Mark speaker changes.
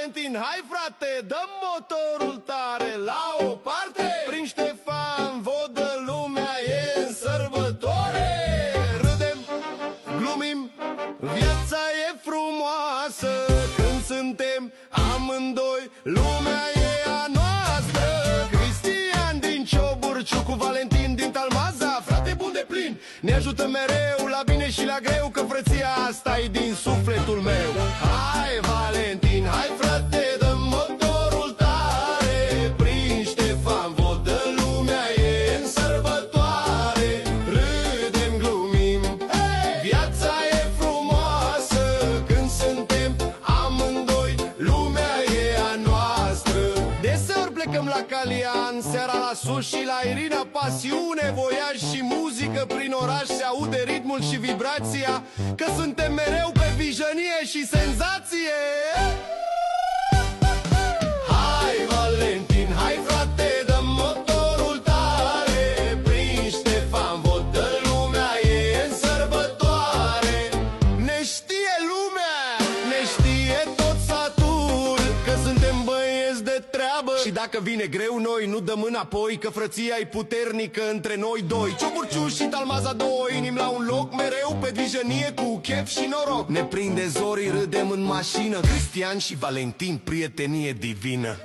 Speaker 1: Valentin, hai frate, dăm motorul tare la o parte. Prin Ștefan Vodă lumea e în sărbătoare. Râdem, glumim, viața e frumoasă. Când suntem amândoi, lumea e a noastră. Cristian din Cioburciu cu Valentin din Talmaza, frate bun de plin, ne ajută mereu la bine și la greu, că frăția asta e din sufletul meu. Hai Valentin, hai frate, dăm motorul tare. Prin Ștefan Vodă lumea e în sărbătoare. Râdem, glumim, viața e frumoasă. Când suntem amândoi, lumea e a noastră. Deseori plecăm la Calian, seara la Sus și la Irina, pasiune, voiaj și muzică. Prin oraș se aude ritmul și vibrația, că suntem mereu pe vijănie și senzație. Hai Valentin, hai frate, dăm motorul tare. Prin Ștefan Vodă lumea e în sărbătoare. Ne știe lumea, ne știe tot satul, că suntem băieți de treabă. Și dacă vine greu, noi nu dăm înapoi, că frăția e puternică între noi doi. Cioburciu și Talmaza, două inimi la un loc, mereu pe vijănie cu chef și noroc. Ne prinde zorii, râdem în mașină, Cristian și Valentin, prietenie divină.